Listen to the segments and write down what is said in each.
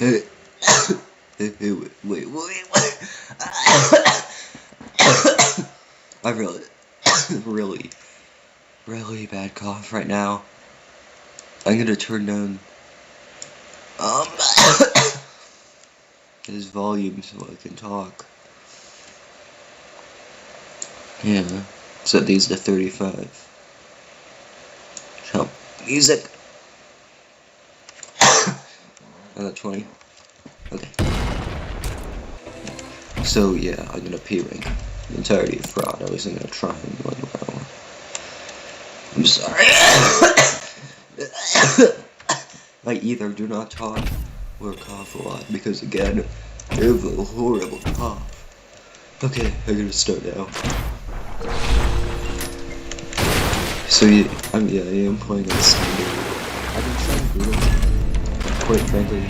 Wait. I really bad cough right now. I'm gonna turn down his volume so I can talk. Yeah, set these to 35. Help. Music. Another 20. Okay. So yeah, I'm gonna P-rank the entirety of Fraud. I wasn't gonna try and one round. I'm sorry. I either do not talk or cough a lot because again, I have a horrible cough. Okay, I'm gonna start now. So yeah, I am playing on standard. I've been trying brutal. Quite frankly, I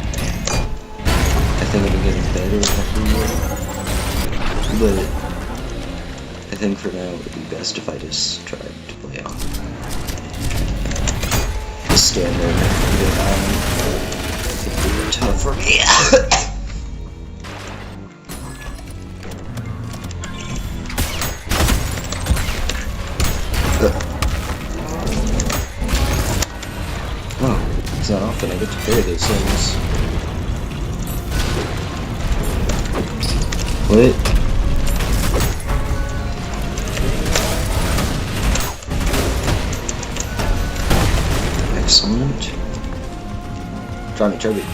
think I've been getting better at brutal. But I think for now it would be best if I just tried to play on the standard. It would be tough for me. Oh, it's not often I get to play those things. What? Excellent. Trying to Toby.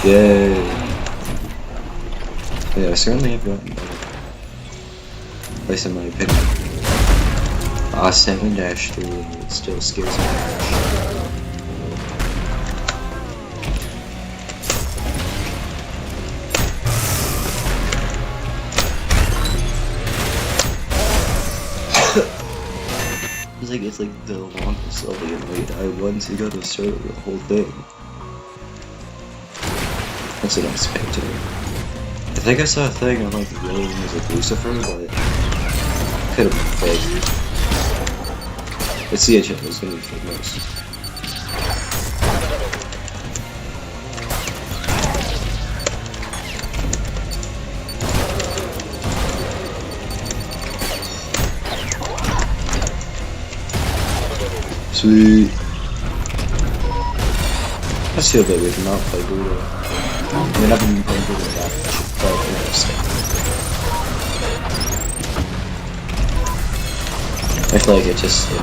Yay. Yeah, I certainly have gotten better. At least in my opinion. 7-3, it still scares me. It's like the longest level in late. Once you got to start the whole thing. That's unexpected. I think I saw a thing on like the really was like Lucifer, but could have been fake. It's CHL, it's gonna be fake most. Sweet. I just feel that we cannot play brutal. I mean, I've been playing brutal that much, but interesting. I feel like it's just in my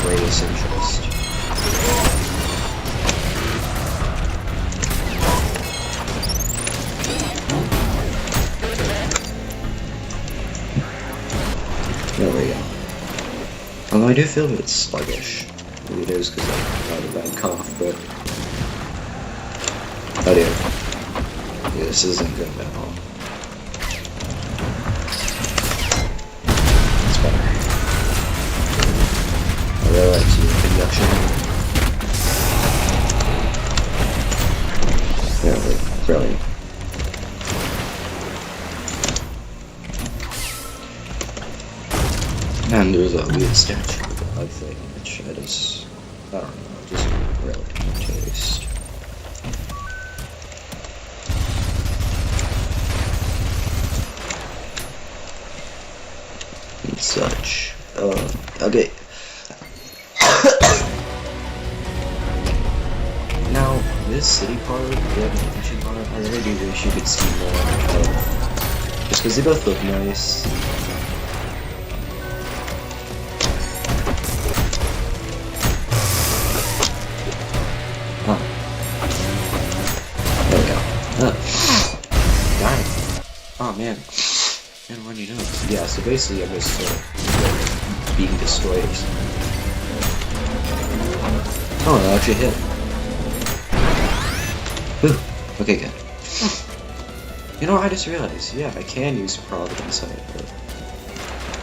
greatest interest. There we go. Although I do feel a bit sluggish. Maybe it is because I had a bad cough, but oh dear. Yeah, this isn't good at all. It's better. I really like to do conduction. Yeah, brilliant. And there's a weird statue of the bug thing, which I don't know, just really taste. And such. Okay. Now, this city part, the ancient part, I really do wish you could see more of. Just because they both look nice. Huh. There we go. Got it. Oh man. And what do you know? Yeah, so basically I'm just being destroyed or something. Oh, that actually hit. Whew. Okay, good. You know, I just realized, yeah, I can use Providence on it, but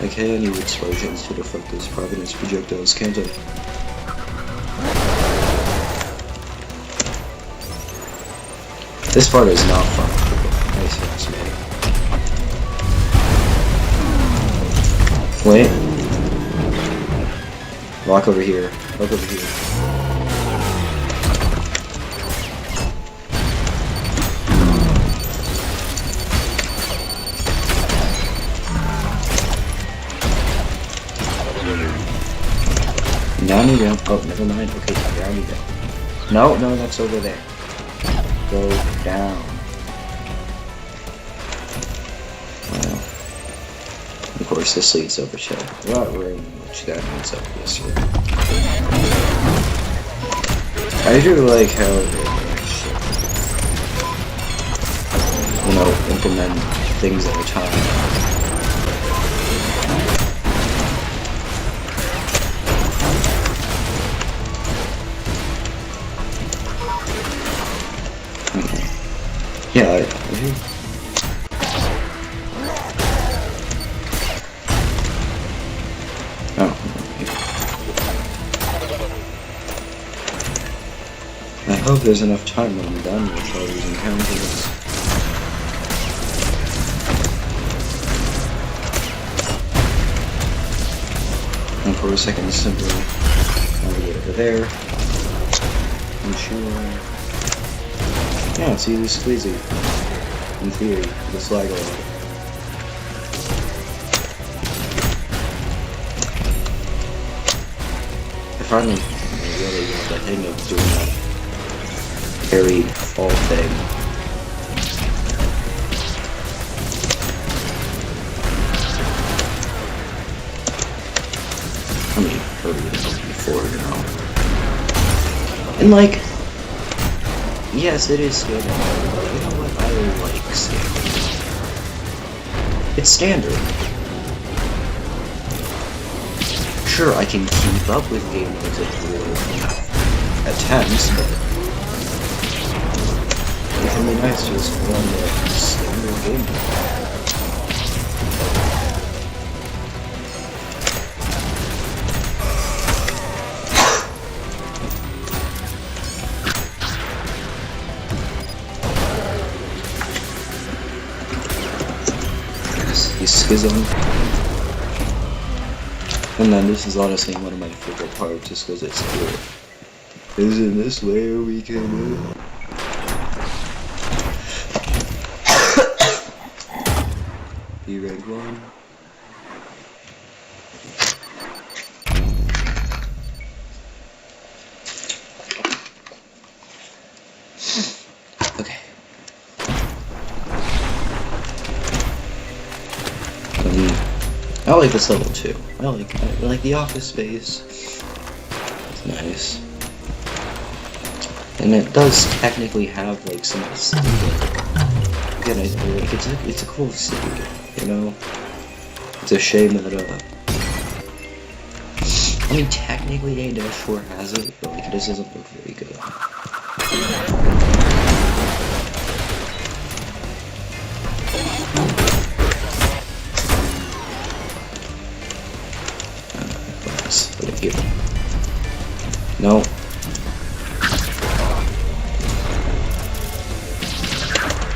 I can use explosions to deflect those Providence projectiles, can't I? This part is not fun. Nice hits, man. Wait. Walk over here. Walk over here. down you go. Oh, never mind. Okay, down you go. No, no, that's over there. Go down. Wow. Of course, this leads over to what room, which that leads up this room. I do like how they implement things at a time. Yeah, I do. Oh. I hope there's enough time when I'm done with all these encounters. And for a second, simply navigate over there. And sure. Yeah, it's easy squeezy. In theory, the flag a lot. I finally really got the hang of doing that parry fall thing. I mean, hurry it up before now. And like, yes, it is standard. You know what? I like standard. It's standard. Sure, I can keep up with game modes at attempts, but it can be nice to just run the standard game mode. Schism. And then this is honestly one of my favorite parts just because it's cool. Isn't this where we can move? P-rank 1. Okay. I like this level too. I like the office space. It's nice. And it does technically have like some city. Again, it's a cool city, you know? It's a shame that I mean technically A-4 has it, but like it just doesn't look very good. Here. No.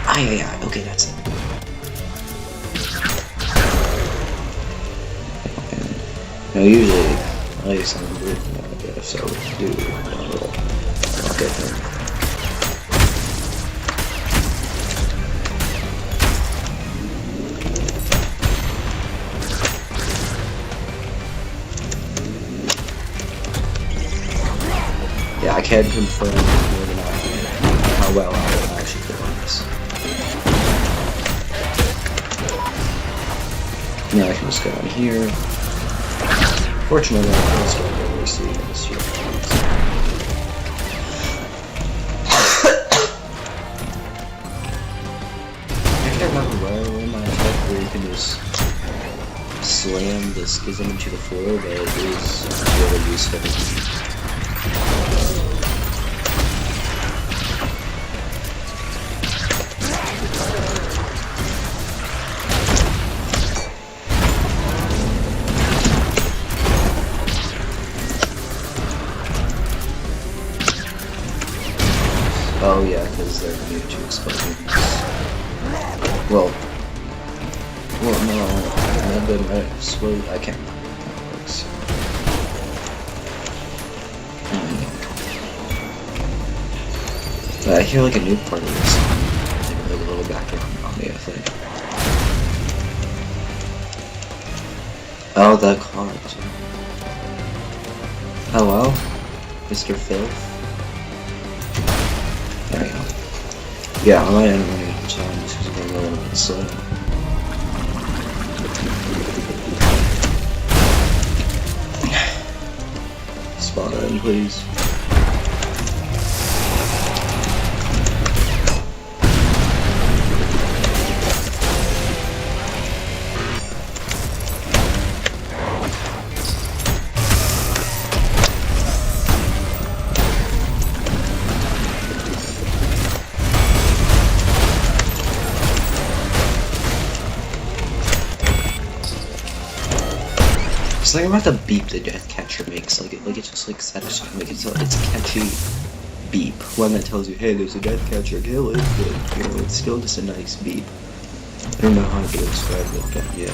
Aye. Okay, that's it. Now usually I like something good, so do I'll get there. Yeah, I can't confirm whether or not how well I will actually do on this. Now I can just go in here. Fortunately, I can just go over see this here. I can't remember where in my effect where you can just slam the schism into the floor, but it is really useful. Oh yeah, because they're immune to explosions. Well, no, they might explode. I can't remember how it works. I hear like a new part of this. Like a little background on me, I think. Oh, the car. Hello, Mr. Filth. There we go. Yeah, I might end up running out of time just because I'm a little bit slow. Spot in, please. It's like about the beep the death catcher makes, like it's just like satisfying, like it's a catchy beep, one that tells you, hey, there's a death catcher, kill it, but you know, it's still just a nice beep. I don't know how to describe it, but yeah.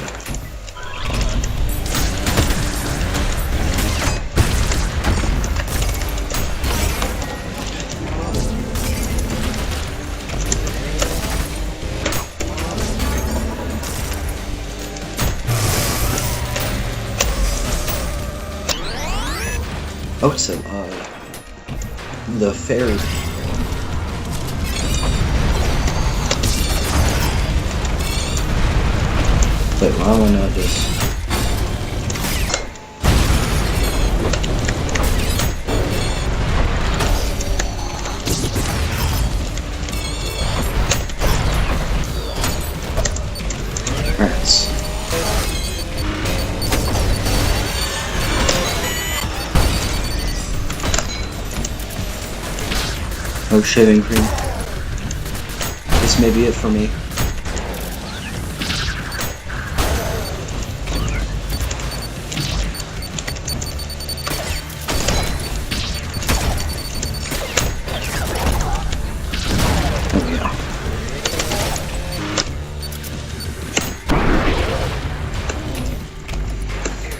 Oh, it's the fairy. Wait, why am I not just... Rats. Oh, shaving cream. This may be it for me. Oh yeah.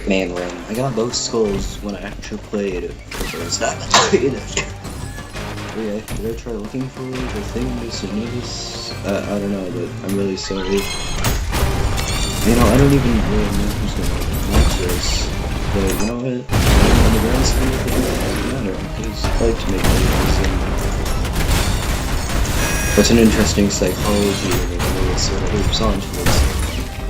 Man, Ram, I got both skulls when I actually played. It's not played. Yeah, did I try looking for the thing to notice? I don't know, but I'm really sorry. You know, I don't even really know who's gonna watch this, but you know what? On the grand scheme of things, it doesn't matter, because I like to make videos, and that's an interesting psychology, and the way it sort of hoops onto this.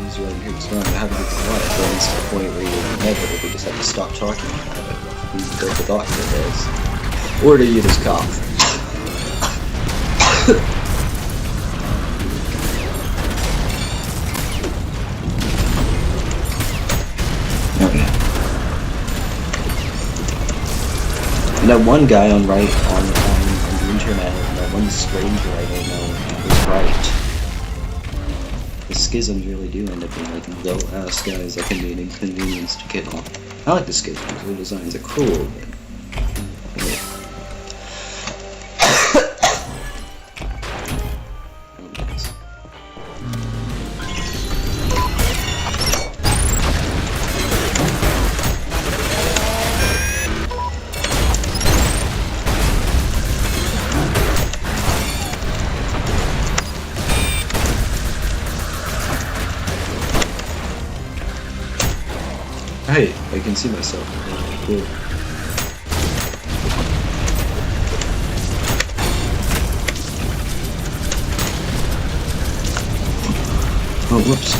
These right hoops on, I haven't looked at a lot of things to the point where you inevitably just have to stop talking about it. You go to the doctor, does. Or do you just cough? And that one guy on the internet, that one stranger I don't know, was right. The schisms really do end up being like low-ass guys that can be an inconvenience to kill. I like the schisms, their designs are cool, but... Hey, I can see myself. Cool. Oh, whoops.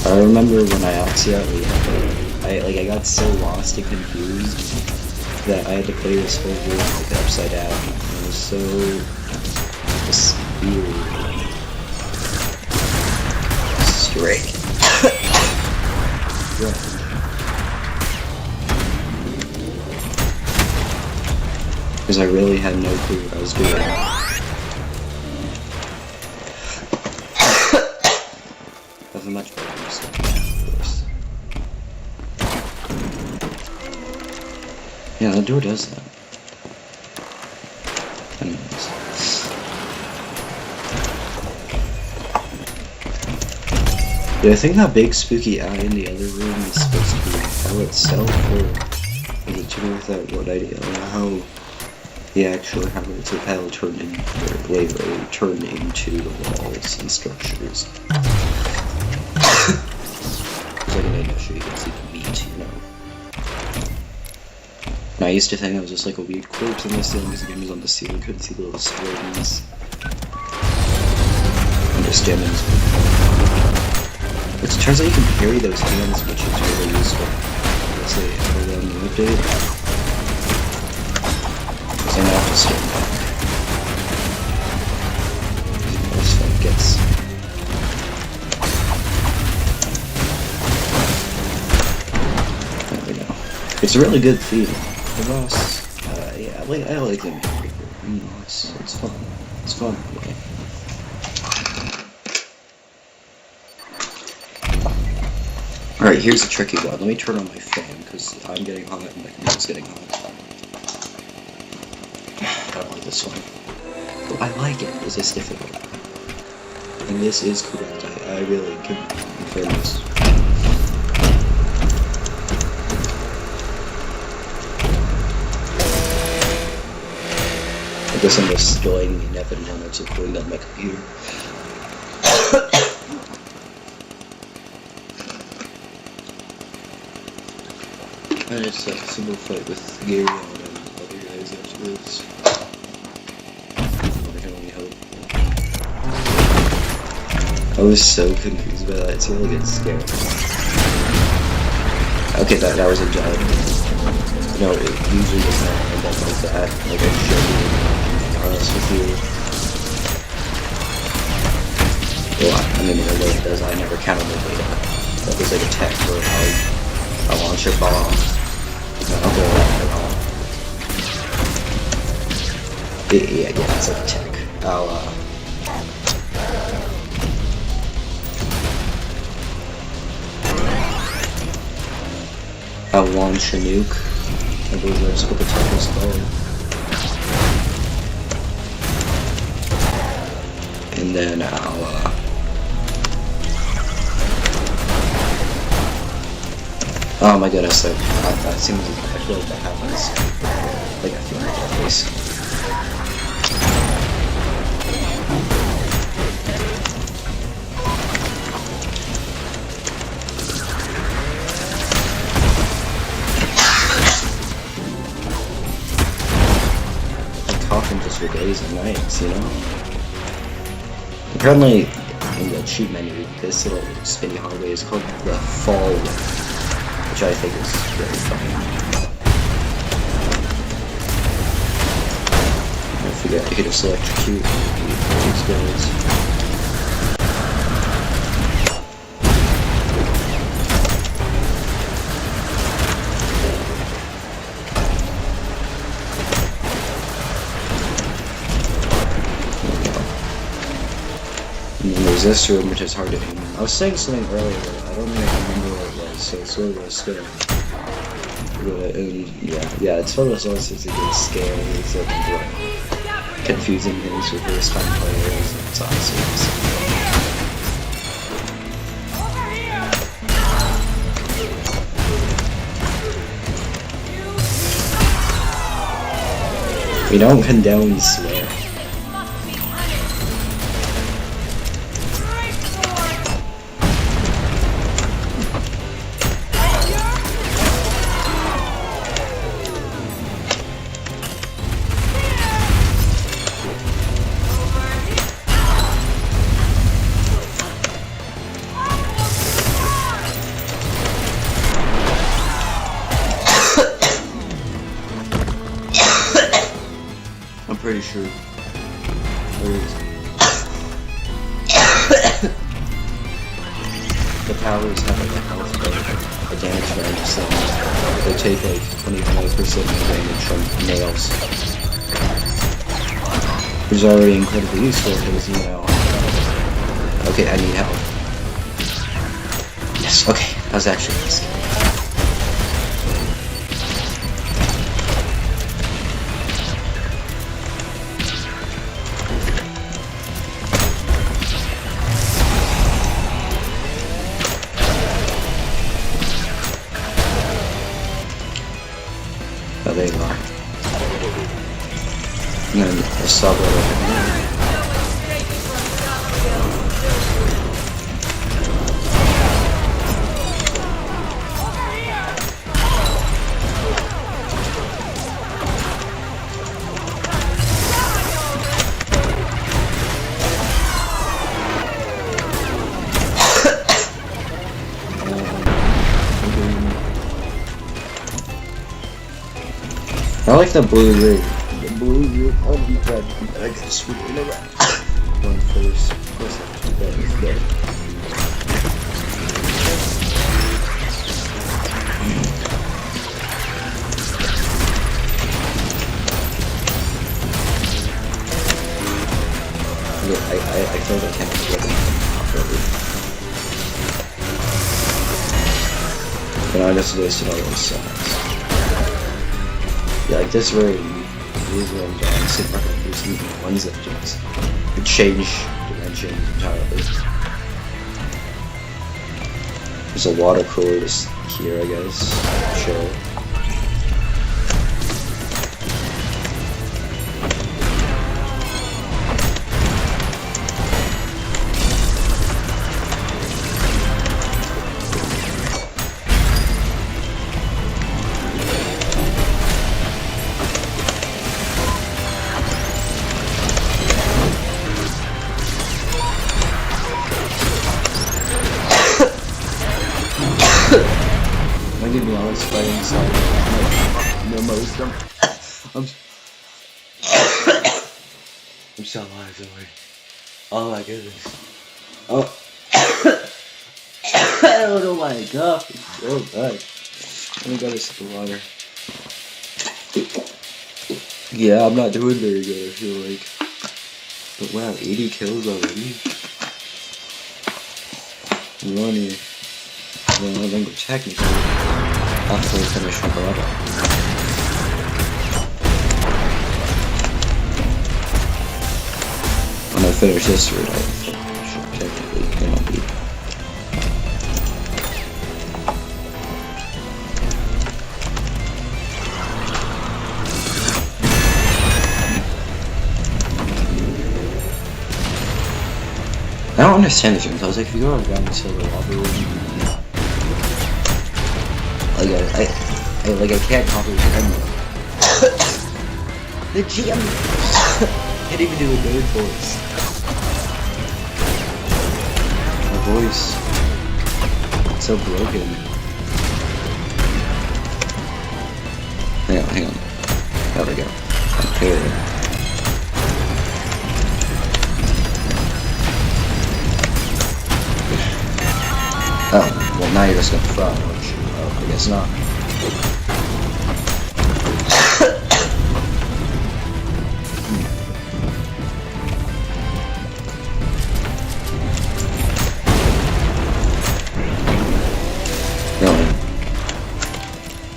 I remember when I accidentally, I got so lost and confused that I had to play this whole game like upside down. It was so just weird. Straight. Because I really had no clue what I was doing. Nothing much better than this, of course. Yeah, the door does that. Anyways. Yeah, I think that big spooky eye in the other room is supposed to be hell itself, or is it to do with that what idea? I don't know how the actual habits of hell turned into the walls and structures. Like an industry, you can see the meat, you know. And I used to think I was just like a weird corpse on the ceiling because the game was on the ceiling, couldn't see the little squares. Understanding. It turns out you can parry those hands, which is really useful. Let's say around the update. Because I now have to stand back. This fight gets. There we go. It's a really good theme. The boss, yeah, I like him. You know, it's fun. It's fun. Yeah. Alright, here's a tricky one. Let me turn on my fan, because I'm getting hot and my computer's getting hot. I don't like this one. But I like it. It's just difficult. And this is correct. I really can confirm this. I guess I'm just delaying the inevitable when it's recording on my computer. And it's a single fight with Gary on and other guys afterwards. I can only hope. I was so confused by that, it's really get scared. Okay, that was a job. No, it usually does not end up like that. Like I showed you, to be honest with you. Well, I mean, in a way it does, I never counted the data. That was like a tech where I'll launch a bomb. I'll go around it all. Yeah, it's like a tech. I'll launch a nuke. I believe that's what the tech is called. And then oh my goodness, that seems like I feel like that happens. Like I feel like that place. I'm talking just for days and nights, you know? Apparently, in the cheat menu, this little spinny hallway is called the fraug, which I think is very funny. I forget, you could just electrocute these guys. And then there's this room, which is hard to aim. I was saying something earlier, but I don't really remember what it was, so it's really a scare. And yeah, it's one of those ones that's a good scare. It's like confusing things for first time players, and it's awesome. We don't condone swear. I'm pretty sure there is. The powers have like a health bar, a damage range of things. They take like 25% damage from nails. Which is already incredibly useful because, you know... Okay, I need help. Yes, okay, that was actually easy. Oh, there you are. stop it. I like the blue rig. The blue rig on the red. I can swoop in the red. One first. Of course, I have to do that instead. Yeah, I feel like I can't get it properly. But I just wasted all those seconds. Yeah, like this where you roll down, sit back and there's ones that just could change dimensions entirely. There's a water cooler just here, I guess. Chill. I'm gonna be honest, fighting side. No, most of them. I'm so alive, don't worry. Oh my goodness. Oh. Oh my god. It's so bad. Let me go to sip of water. Yeah, I'm not doing very good, I feel like. But wow, 80 kills already? Running. Well, I think technically after we finish my brother. When I finish this route, I should technically be. I don't understand this game. I was like, if you go around the silver lobby, I can't comprehend the GM can't even do a good voice. My voice, it's so broken. Hang on. There we go. Here. Oh, well now you're just gonna fraud, aren't you? Oh, I guess not. Really?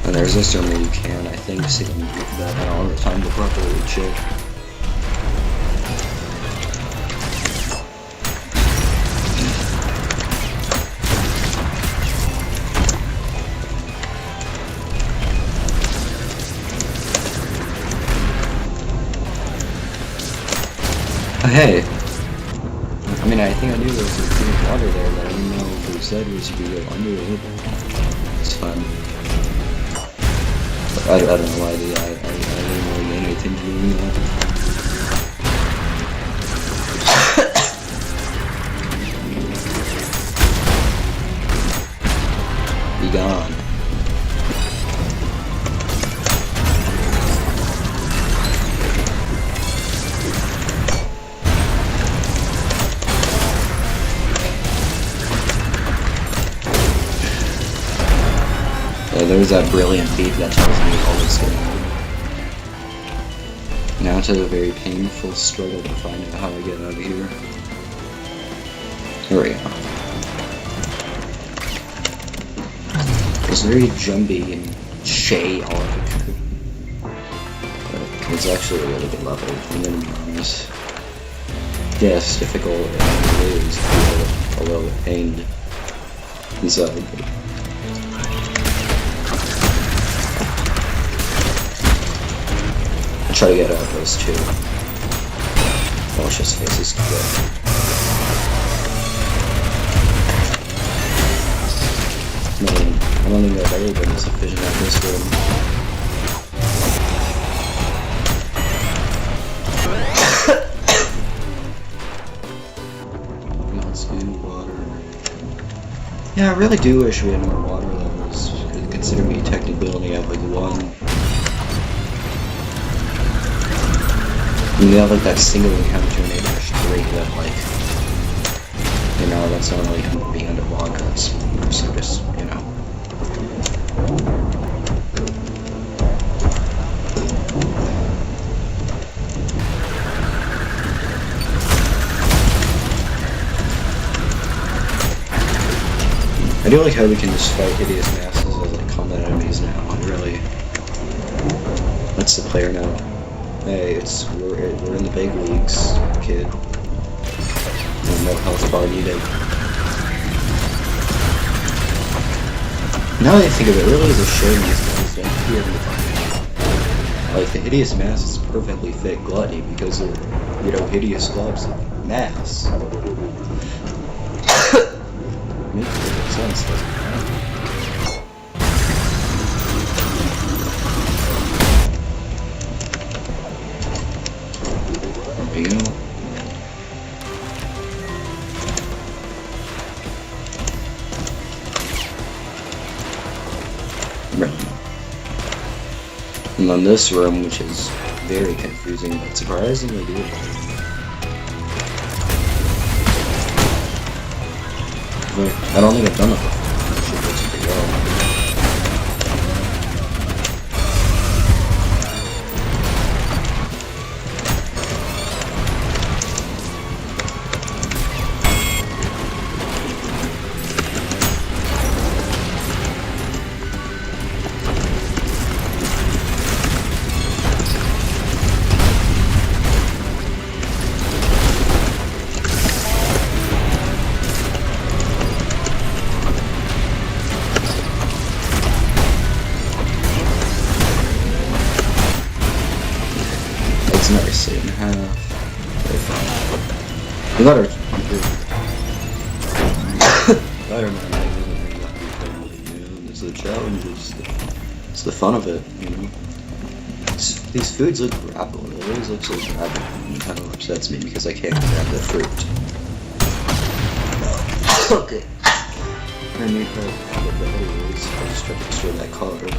And there's this one where you can, I think, see them do that all the time to properly chill. Hey! I mean, I think I knew there was a bit of water there, but I didn't know if we said was you could go under it. It's fun. But I don't know why I didn't really gain anything from doing that. Be gone. There's that brilliant beat that tells me all this going on. Now to the very painful struggle to find out how I get out of here. Here we go. It's very jumpy and Shay-like. But it's actually a really good level, I'm gonna be honest. Yeah, it's difficult and it is a little pained inside. Try to get out of those two. Watch his face is good. Man, I don't think I've ever been this efficient at this room. Let's do water. Yeah, I really do wish we had more water levels, considering we technically only have like one. We have like that single encounter in H3 that like, you know, that's not like being underwater, so just, you know. I do like how we can just fight hideous masses as like combat enemies now. It really lets the player know, hey, we're in the big leagues, kid. No health bar needed. Now that I think of it, it really is a shame these guys don't appear to fight. Like the hideous mass is perfectly fit gluttony because they're, you know, hideous globs of mass. Makes perfect sense, doesn't it? There we go. Right. And then this room, which is very confusing but surprisingly doable. I don't think I've done it before. It should work pretty well. Another 6.5. Very fine. We got our Spider-Man this is the challenge, it's the fun of it, you know. These foods look grapple, it always looks like grapple, and it kind of upsets me because I can't grab the fruit. Okay. I need to have it anyways, I just try to destroy that card.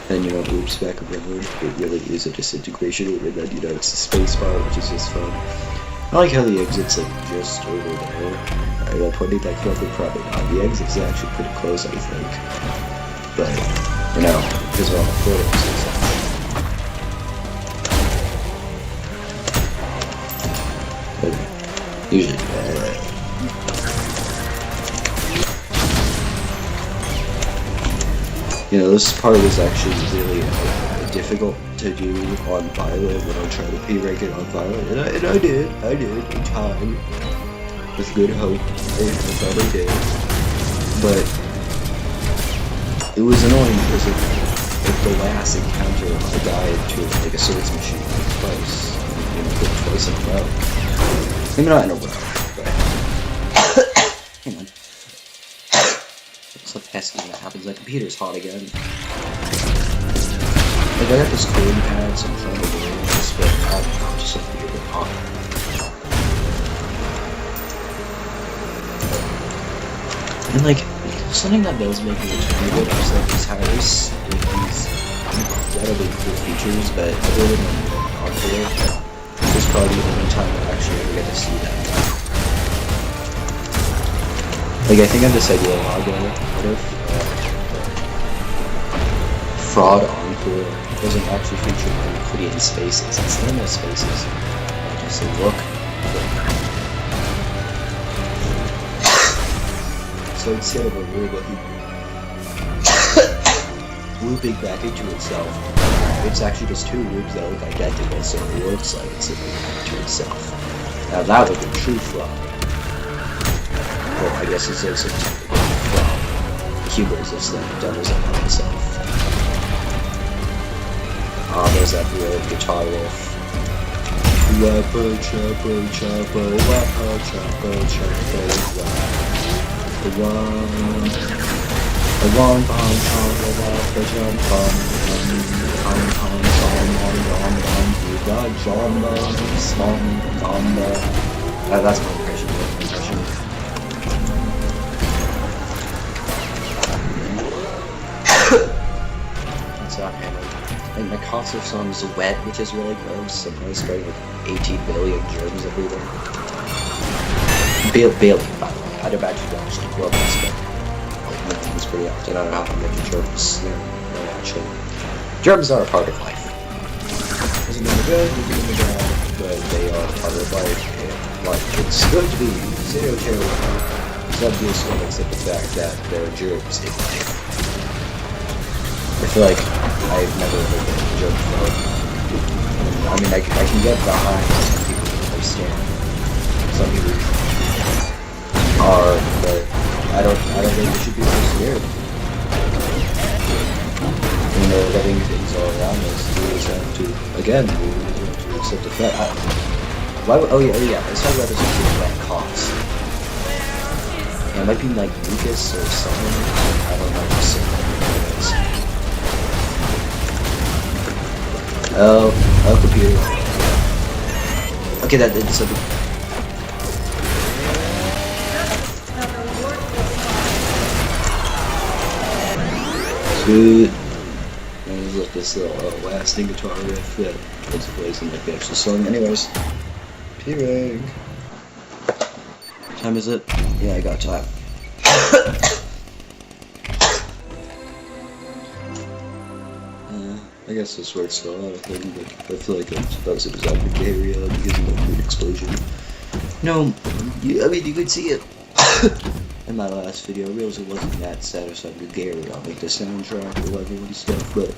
And you know, oops, back around, it really is a disintegration and then, you know, it's the space bar, which is just fun. I like how the exit's like just over there. Am I pointing that correctly? Probably not. The exit's actually pretty close, I think. But, you know, because we're on the floor and stuff. Okay. Usually, alright. You know, this part was actually really difficult to do on Violet when I tried to P-rank it on Violet, and I did in time, with good hope, I probably did, but it was annoying because of the last encounter I died to like a swords machine twice, you know, twice in a row. Maybe not in a row, but hang on. So pesky when that happens. My computer's hot again. Like I got this cooling pad, so I'm trying to do this, but I don't know, just like a bit hot. And like something that does make me a bit upset is how these incredibly cool features, but other than popular, this is probably the only time I actually ever get to see them. Like, I think I have this idea of what if Fraud Encore doesn't actually feature Euclidean spaces. Instead of no spaces, I just say look. So instead of a robot looping back into itself, it's actually just two loops that look identical, so it looks like it's looping back into itself. Now that would be true fraud. Well, I guess it's also technically fraud. Humor is just that doubles up on itself. There's that weird guitar riff. Wappo choppo choppo wappo choppo choppo a one pom pom wappo chom pom pom pom pom you got jombo smom gombo. That's my impression. That's not handled. Like my concert song is wet, which is really gross. I'm probably spraying like 18 billion germs everywhere. Billion, by the way. I'd imagine you actually grow this, but like nothing's pretty often. I don't know how many germs there are actually. Germs are a part of life. Doesn't mean they're good, doesn't mean they're bad, but they are a part of life. And like it's good to be zero terrible. Some people still accept the fact that there are germs in life. I feel like I've never heard of a joke before. I mean, I can get behind some people who understand. Some people are, but I don't think we should be so scared. You know, living things all around us, we just have to, again, we have to accept the fact. Oh yeah, let's talk about this something that costs. It might be like mucus or something. I don't know what it is. Oh, computer. Okay, that did something. Sweet. And look, this little lasting guitar riff that takes place in like the actual song. Anyways, P-rank. What time is it? Yeah, I got time. I guess this works for a lot of things, but I feel like I'm supposed to design the area because of the weird explosion. No, I mean, you could see it in my last video. I realized it wasn't that satisfying with Gary. I'll make the soundtrack or whatever and stuff, but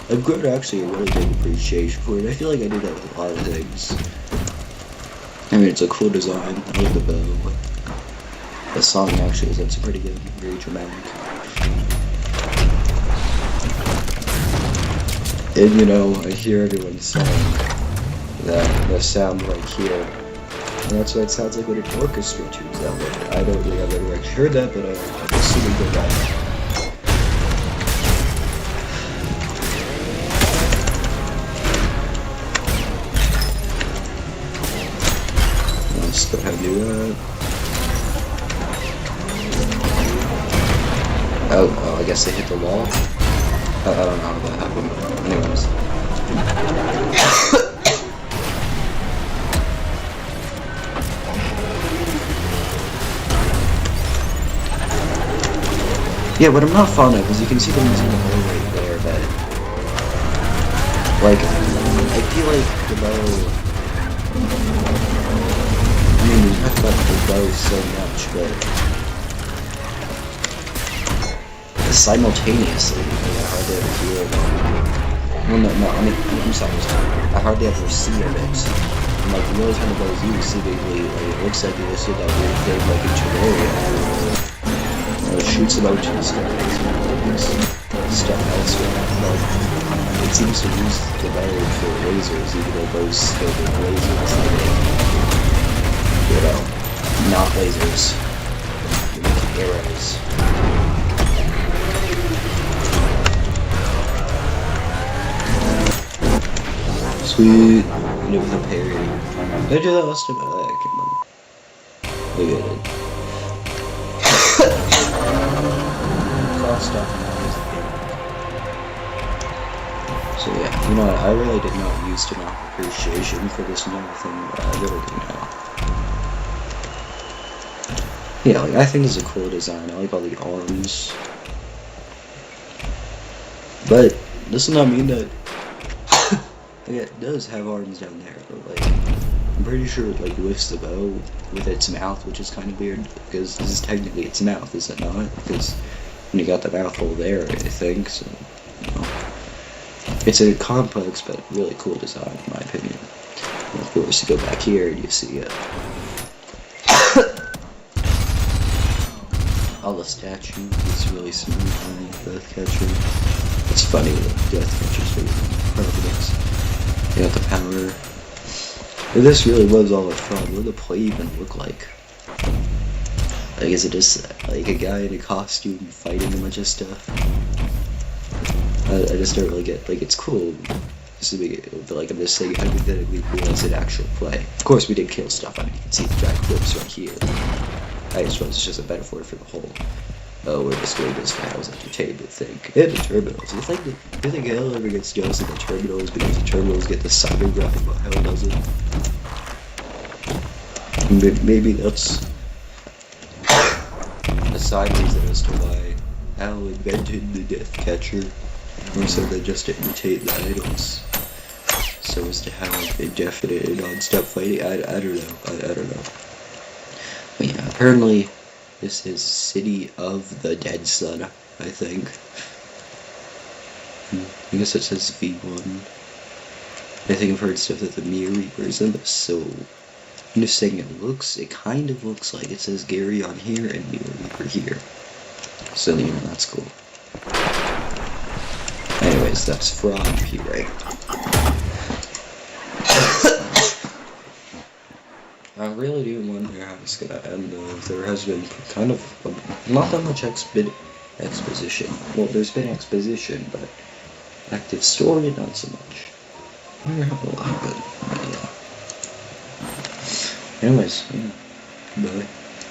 I've grown actually a really big appreciation for it. I feel like I do that with a lot of things. I mean, it's a cool design. I like the bow. The song actually is pretty good, very dramatic. And you know, I hear everyone saying that the sound right here, and that's what it sounds like when an orchestra tunes that way. I don't think I've ever actually heard that, but I'm assuming they're right. Let's go ahead and do that. Oh, I guess they hit the wall. I don't know how that happened, but anyways. Yeah, what I'm not fond of is you can see them using the bow right there, but like, I feel like the bow, I mean, you talk about the bow so much, but simultaneously, I hardly ever hear it. Well, no, I mean, I'm sorry, I hardly ever see of it. And like, the only time the bow is used, seemingly, like, it looks like they just did that weird thing, like in Terraria. It shoots them out to the skies, and stuff elsewhere. Like, it seems to use the bow for lasers, even though bows still with lasers. You know, not lasers. Arrows. Sweet. And it was a parry. I just about that. Come on. Look at it. So yeah, you know what, I really did not use enough appreciation for this new thing, but I really do now. Yeah, like, I think it's a cool design. I like all the arms. But this does not mean that like, it does have arms down there, but like I'm pretty sure it like lifts the bow with its mouth, which is kind of weird because this is technically its mouth, is it not? Because when you got the mouth hole there, I think so. You know, it's a complex but really cool design, in my opinion. And of course, you go back here and you see it. All the statues, it's really smooth on the Deathcatcher. It's funny that Deathcatcher's really perfect. You got the power. If this really was all a fraud, what would the play even look like? Like, is it just like a guy in a costume fighting a bunch of stuff? I just don't really get, like, it's cool. Just to make it, but like, I'm just saying, hypothetically, was an actual play. Of course, we did kill stuff. I mean, you can see the giant clips right here. I just suppose it's just a metaphor for the whole. Oh, we're just doing this for Hell's Entertainment thing. And the terminals. You think Hell ever gets jealous of the terminals because the terminals get the cyber graphic, but Hell doesn't? Maybe that's a side reason as to why Hell invented the Death Catcher, or so than just to imitate the idols, so as to have indefinite and non-stop fighting. I don't know. I don't know. But yeah, apparently this is City of the Dead Sun, I think. I guess it says V1. I think I've heard stuff that the Mirror Reaper's in this, so I'm just saying it kind of looks like it says Gary on here and Mirror Reaper here. So, you know, that's cool. Anyways, that's fraud, P-rank. I really do wonder how it's gonna end, though. There has been kind of not that much exposition. Well, there's been exposition, but active story, not so much. I wonder how a lot, but yeah. Anyways, yeah. Bye.